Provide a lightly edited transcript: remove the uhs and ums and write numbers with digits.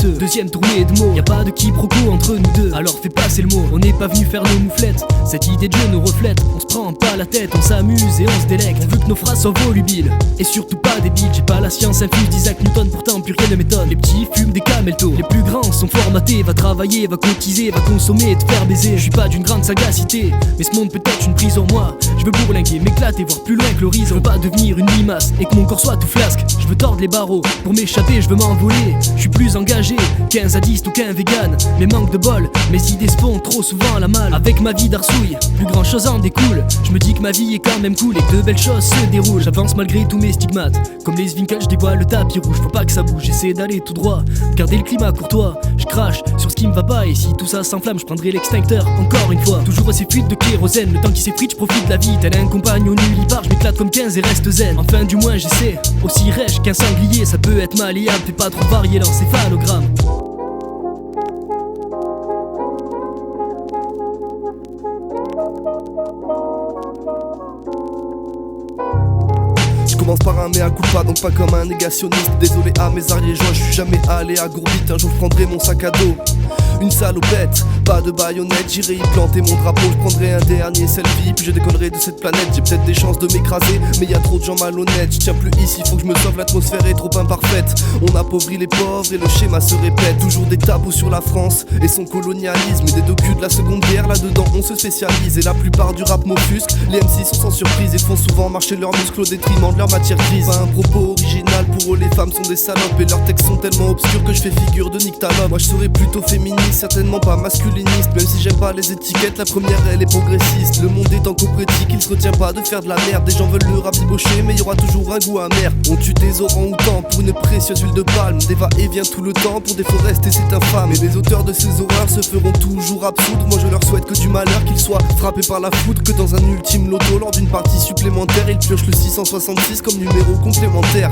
douteux. Deuxième tournée de mots, y a pas de quiproquo entre nous deux. Alors fais passer le mot, on n'est pas venu faire nos mouflettes. Cette idée de jeu nous reflète, on se prend pas la tête, on s'amuse et on se délecte. On veut que nos phrases soient volubiles, et surtout pas débiles. J'ai pas la science infuse d'Isaac Newton, pourtant plus rien ne m'étonne. Les petits fument des cameltos, les plus grands sont formatés. Va travailler, va cotiser, va consommer et te faire baiser. Je suis pas d'une grande sagacité, mais ce monde peut être une prison. Moi, je veux bourlinguer, m'éclater, voir plus loin que l'horizon. Je veux pas devenir une limace et que mon corps soit tout flasque. Je veux tordre les barreaux, pour m'échapper je veux m'envoler. Je suis plus engagé qu'un zadiste ou qu'un vegan. Mais manque de bol, mes idées se font trop souvent à la malle. Avec ma vie d'arsouille, plus grand chose en découle. Je me dis que ma vie est quand même cool et que de belles choses se déroulent. J'avance malgré tous mes stigmates, comme les Winkles, je dévoile le tapis rouge. Faut pas que ça bouge, j'essaie d'aller tout droit, garder le climat courtois. Je crache sur ce qui me va pas et si tout ça s'enflamme, je prendrai l'extincteur encore une fois. Toujours ces fuites de kérosène, le temps qui s'effrite, je profite de la vie. Tel un compagnon nullipare, je m'éclate comme 15 et reste zen. Enfin du moins j'essaie, aussi rêche qu'un sanglier. Ça peut être malléable, fais pas trop varier l'encéphalogramme. Je commence par un mea culpa, donc pas comme un négationniste. Désolé à mes arrière-joints, je suis jamais allé à Gourbit. Un jour je prendrai mon sac à dos, une salopette, pas de baïonnette. J'irai y planter mon drapeau, je prendrai un dernier selfie, puis je décollerai de cette planète. J'ai peut-être des chances de m'écraser, mais y a trop de gens malhonnêtes. Je tiens plus ici, faut que je me sauve, l'atmosphère est trop imparfaite. On appauvrit les pauvres et le schéma se répète. Toujours des tabous sur la France et son colonialisme, et des docus de la seconde guerre, là-dedans on se spécialise. Et la plupart du rap m'offusque, les MC sont sans surprise et font souvent marcher leurs muscles au détriment de leur matière grise. Pas un propos original, pour eux les femmes sont des salopes, et leurs textes sont tellement obscurs que je fais figure de Nick Talon. Moi je serais plutôt féministe, certainement pas masculiniste. Même si j'aime pas les étiquettes, la première elle est progressiste. Le monde est en coprétique, il se retient pas de faire de la merde. Des gens veulent le rabibocher, mais y aura toujours un goût amer. On tue des orang-outans pour une précieuse huile de palme, des va-et-vient tout le temps pour déforester, c'est infâme. Et les auteurs de ces horreurs se feront toujours absoudre. Moi je leur souhaite que du malheur, qu'ils soient frappés par la foudre, que dans un ultime loto lors d'une partie supplémentaire ils piochent le 666 comme numéro complémentaire.